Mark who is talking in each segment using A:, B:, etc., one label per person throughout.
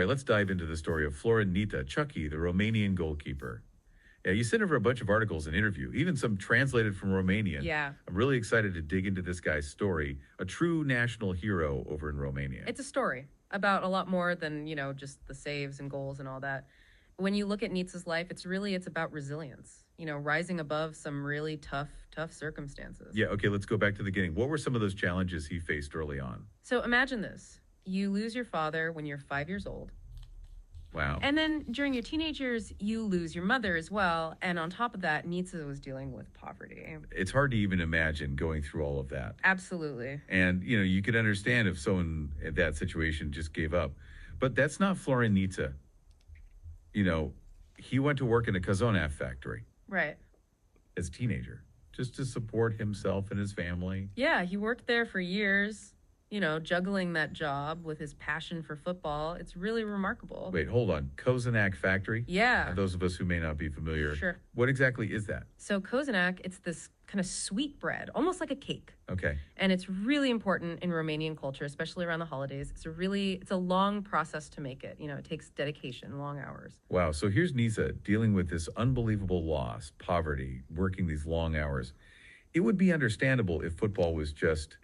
A: right, let's dive into the story of Florin Nita, Chucky, the Romanian goalkeeper. Yeah, you sent over a bunch of articles and interview, even some translated from Romanian.
B: Yeah.
A: I'm really excited to dig into this guy's story, a true national hero over in Romania.
B: It's a story about a lot more than, just the saves and goals and all that. When you look at Niță's life, it's about resilience, rising above some really tough circumstances.
A: Yeah, okay, let's go back to the beginning. What were some of those challenges he faced early on?
B: So imagine this. You lose your father when you're 5 years old.
A: Wow.
B: And then during your teenage years, you lose your mother as well. And on top of that, Niță was dealing with poverty.
A: It's hard to even imagine going through all of that.
B: Absolutely.
A: And, you could understand if someone in that situation just gave up. But that's not Florin Niță. He went to work in a Cozonac factory.
B: Right.
A: As a teenager, just to support himself and his family.
B: Yeah, he worked there for years. Juggling that job with his passion for football. It's really remarkable.
A: Wait, hold on. Cozonac factory?
B: Yeah.
A: Those of us who may not be familiar.
B: Sure.
A: What exactly is that?
B: So Cozonac, it's this kind of sweet bread, almost like a cake.
A: Okay.
B: And it's really important in Romanian culture, especially around the holidays. It's a long process to make it. It takes dedication, long hours.
A: Wow. So here's Niță dealing with this unbelievable loss, poverty, working these long hours. It would be understandable if football was just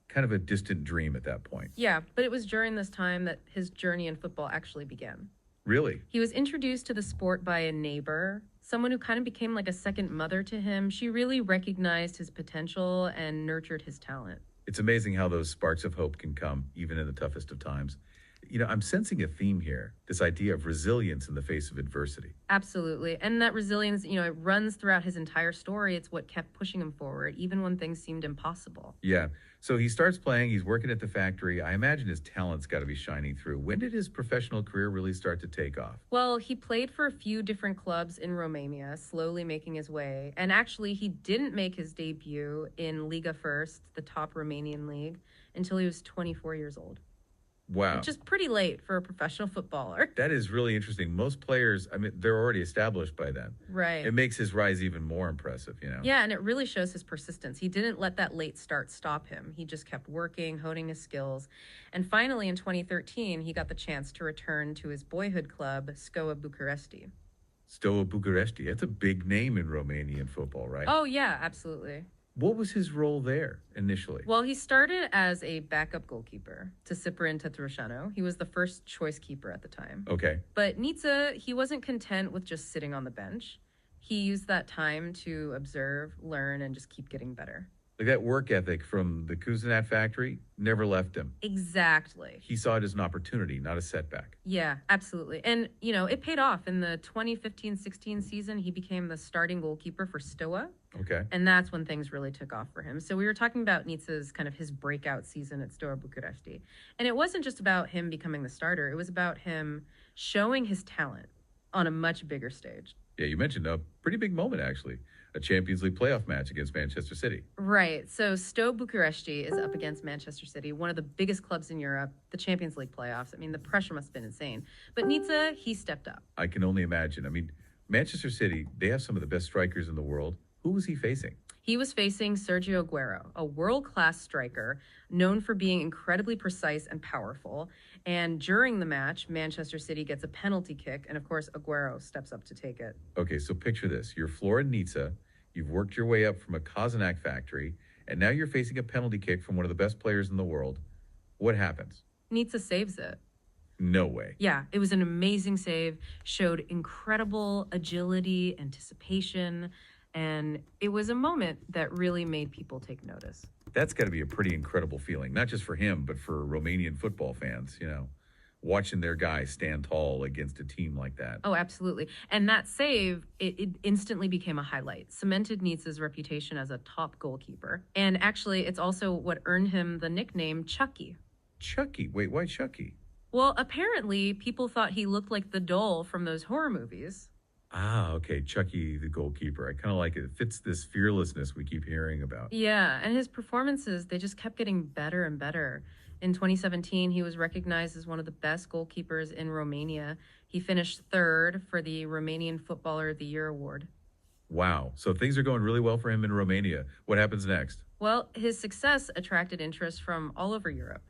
A: kind of a distant dream at that point.
B: Yeah, but it was during this time that his journey in football actually began.
A: Really?
B: He was introduced to the sport by a neighbor, someone who kind of became like a second mother to him. She really recognized his potential and nurtured his talent.
A: It's amazing how those sparks of hope can come even in the toughest of times. I'm sensing a theme here, this idea of resilience in the face of adversity.
B: Absolutely. And that resilience, it runs throughout his entire story. It's what kept pushing him forward, even when things seemed impossible.
A: Yeah. So he starts playing, he's working at the factory. I imagine his talent's got to be shining through. When did his professional career really start to take off?
B: Well, he played for a few different clubs in Romania, slowly making his way. And actually, he didn't make his debut in Liga First, the top Romanian league, until he was 24 years old.
A: Wow.
B: Which is pretty late for a professional footballer.
A: That is really interesting. Most players, they're already established by then.
B: Right.
A: It makes his rise even more impressive,
B: Yeah, and it really shows his persistence. He didn't let that late start stop him. He just kept working, honing his skills. And finally, in 2013, he got the chance to return to his boyhood club, Steaua Bucuresti.
A: Steaua Bucuresti. That's a big name in Romanian football, right?
B: Oh, yeah, absolutely.
A: What was his role there initially?
B: Well, he started as a backup goalkeeper to Florin Niță. He was the first choice keeper at the time.
A: Okay.
B: But Niță, he wasn't content with just sitting on the bench. He used that time to observe, learn, and just keep getting better.
A: Like that work ethic from the Cozonac factory never left him.
B: Exactly.
A: He saw it as an opportunity, not a setback.
B: Yeah, absolutely. And, it paid off. In the 2015-16 season, he became the starting goalkeeper for Steaua.
A: Okay.
B: And that's when things really took off for him. So we were talking about Niță's kind of his breakout season at Steaua Bucuresti. And it wasn't just about him becoming the starter. It was about him showing his talent on a much bigger stage.
A: Yeah, you mentioned a pretty big moment, actually. A Champions League playoff match against Manchester City.
B: Right. So Steaua Bucuresti is up against Manchester City, one of the biggest clubs in Europe, the Champions League playoffs. The pressure must have been insane. But Niță, he stepped up.
A: I can only imagine. Manchester City, they have some of the best strikers in the world. Who was he facing?
B: He was facing Sergio Aguero, a world-class striker known for being incredibly precise and powerful. And during the match, Manchester City gets a penalty kick, and of course, Aguero steps up to take it.
A: Okay, so picture this. You're Florin Niță. You've worked your way up from a Cozonac factory, and now you're facing a penalty kick from one of the best players in the world. What happens?
B: Niță saves it.
A: No way.
B: Yeah, it was an amazing save, showed incredible agility, anticipation, and it was a moment that really made people take notice.
A: That's got to be a pretty incredible feeling, not just for him, but for Romanian football fans, watching their guy stand tall against a team like that.
B: Oh, absolutely. And that save, it instantly became a highlight, cemented Niță's reputation as a top goalkeeper. And actually, it's also what earned him the nickname Chucky.
A: Chucky? Wait, why Chucky?
B: Well, apparently, people thought he looked like the doll from those horror movies.
A: Ah, okay, Chucky the goalkeeper. I kind of like it. It fits this fearlessness we keep hearing about.
B: Yeah, and his performances, they just kept getting better and better. In 2017, he was recognized as one of the best goalkeepers in Romania. He finished third for the Romanian Footballer of the Year award.
A: Wow, so things are going really well for him in Romania. What happens next?
B: Well, his success attracted interest from all over Europe.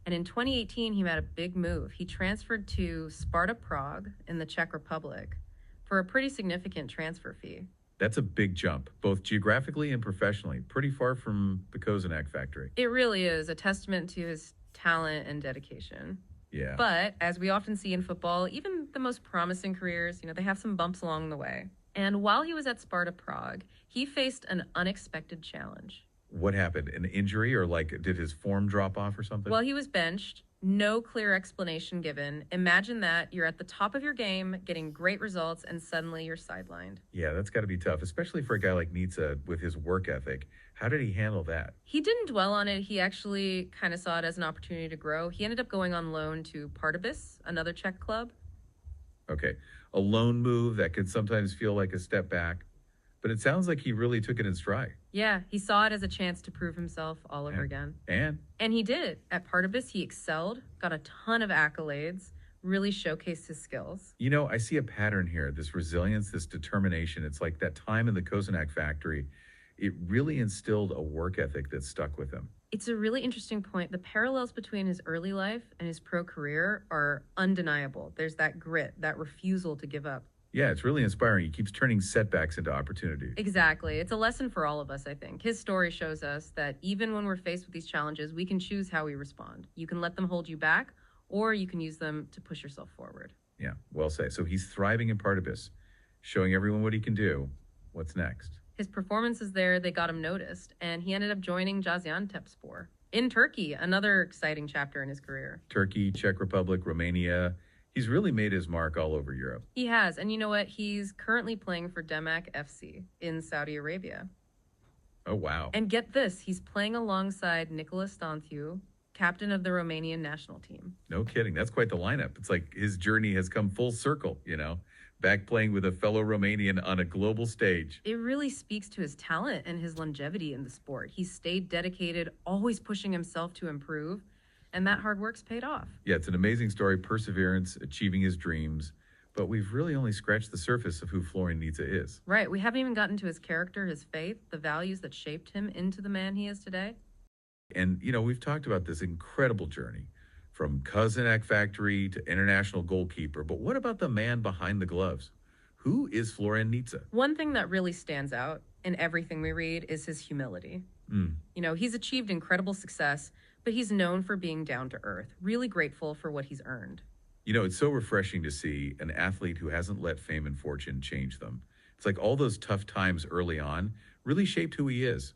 B: And in 2018, he made a big move. He transferred to Sparta Prague in the Czech Republic for a pretty significant transfer fee.
A: That's a big jump, both geographically and professionally, pretty far from the Cozonac factory.
B: It really is a testament to his talent and dedication.
A: Yeah.
B: But as we often see in football, even the most promising careers, they have some bumps along the way. And while he was at Sparta Prague, he faced an unexpected challenge.
A: What happened? An injury, or did his form drop off or something?
B: Well, he was benched. No clear explanation given. Imagine that you're at the top of your game, getting great results, and suddenly you're sidelined.
A: Yeah, that's got to be tough, especially for a guy like Niță with his work ethic. How did he handle that?
B: He didn't dwell on it. He actually kind of saw it as an opportunity to grow. He ended up going on loan to Partibus, another Czech club.
A: Okay, a loan move that could sometimes feel like a step back, but it sounds like he really took it in stride.
B: Yeah, he saw it as a chance to prove himself all over again.
A: And
B: he did. At Partibus, he excelled, got a ton of accolades, really showcased his skills.
A: I see a pattern here, this resilience, this determination. It's like that time in the Cozonac factory, it really instilled a work ethic that stuck with him.
B: It's a really interesting point. The parallels between his early life and his pro career are undeniable. There's that grit, that refusal to give up.
A: Yeah, it's really inspiring. He keeps turning setbacks into opportunities.
B: Exactly. It's a lesson for all of us, I think. His story shows us that even when we're faced with these challenges, we can choose how we respond. You can let them hold you back, or you can use them to push yourself forward.
A: Yeah, well said. So he's thriving in Partibus, showing everyone what he can do. What's next?
B: His performances there, they got him noticed, and he ended up joining Gaziantepspor in Turkey, another exciting chapter in his career.
A: Turkey, Czech Republic, Romania. He's really made his mark all over Europe.
B: He has. And you know what? He's currently playing for Demak FC in Saudi Arabia.
A: Oh, wow.
B: And get this, he's playing alongside Nicolas Stanthiu, captain of the Romanian national team.
A: No kidding. That's quite the lineup. It's like his journey has come full circle, back playing with a fellow Romanian on a global stage.
B: It really speaks to his talent and his longevity in the sport. He stayed dedicated, always pushing himself to improve. And that hard work's paid off.
A: Yeah, it's an amazing story, perseverance, achieving his dreams. But we've really only scratched the surface of who Florin Niță is.
B: Right. We haven't even gotten to his character, his faith, the values that shaped him into the man he is today.
A: And, we've talked about this incredible journey from Cozonac factory to international goalkeeper. But what about the man behind the gloves? Who is Florin Niță?
B: One thing that really stands out in everything we read is his humility. He's achieved incredible success, but he's known for being down to earth, really grateful for what he's earned.
A: It's so refreshing to see an athlete who hasn't let fame and fortune change them. It's like all those tough times early on really shaped who he is.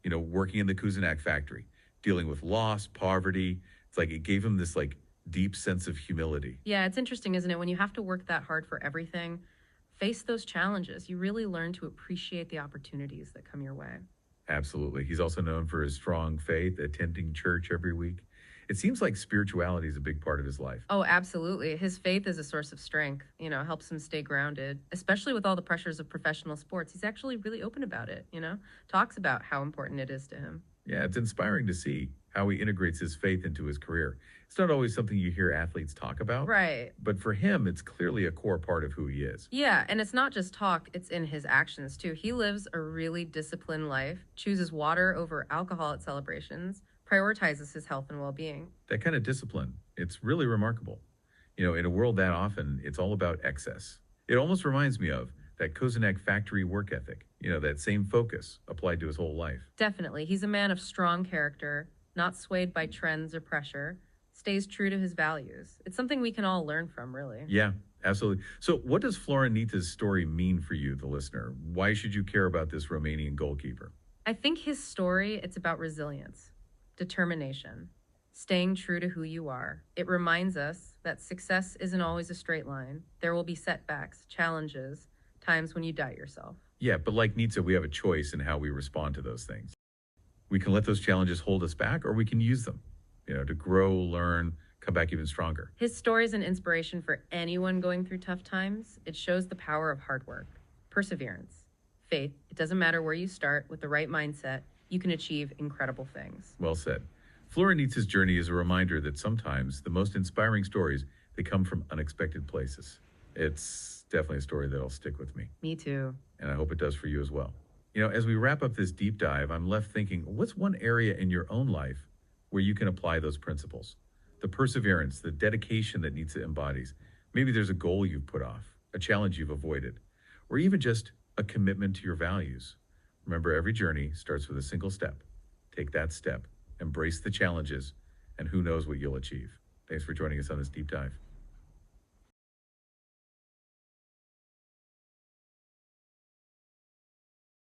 A: Working in the Cozonac factory, dealing with loss, poverty. It's like it gave him this deep sense of humility.
B: Yeah, it's interesting, isn't it? When you have to work that hard for everything, face those challenges, you really learn to appreciate the opportunities that come your way.
A: Absolutely. He's also known for his strong faith, attending church every week. It seems like spirituality is a big part of his life.
B: Oh, absolutely. His faith is a source of strength, helps him stay grounded, especially with all the pressures of professional sports. He's actually really open about it, talks about how important it is to him.
A: Yeah, it's inspiring to see how he integrates his faith into his career. It's not always something you hear athletes talk about.
B: Right.
A: But for him, it's clearly a core part of who he is.
B: Yeah, and it's not just talk, it's in his actions too. He lives a really disciplined life, chooses water over alcohol at celebrations, prioritizes his health and well-being.
A: That kind of discipline, it's really remarkable. In a world that often, it's all about excess. It almost reminds me of that Cozonac factory work ethic, that same focus applied to his whole life.
B: Definitely. He's a man of strong character, not swayed by trends or pressure, stays true to his values. It's something we can all learn from, really.
A: Yeah, absolutely. So what does Florin Niță's story mean for you, the listener? Why should you care about this Romanian goalkeeper?
B: I think his story, it's about resilience, determination, staying true to who you are. It reminds us that success isn't always a straight line. There will be setbacks, challenges, times when you doubt yourself.
A: Yeah, but like Niță, we have a choice in how we respond to those things. We can let those challenges hold us back, or we can use them, to grow, learn, come back even stronger.
B: His story is an inspiration for anyone going through tough times. It shows the power of hard work, perseverance, faith. It doesn't matter where you start. With the right mindset, you can achieve incredible things.
A: Well said. Florin Niță's journey is a reminder that sometimes the most inspiring stories, they come from unexpected places. It's definitely a story that'll stick with me.
B: Me too.
A: And I hope it does for you as well. As we wrap up this deep dive, I'm left thinking, what's one area in your own life where you can apply those principles? the perseverance, the dedication that Niță embodies. Maybe there's a goal you've put off, a challenge you've avoided, or even just a commitment to your values. Remember, every journey starts with a single step. Take that step, embrace the challenges, and who knows what you'll achieve. Thanks for joining us on this deep dive.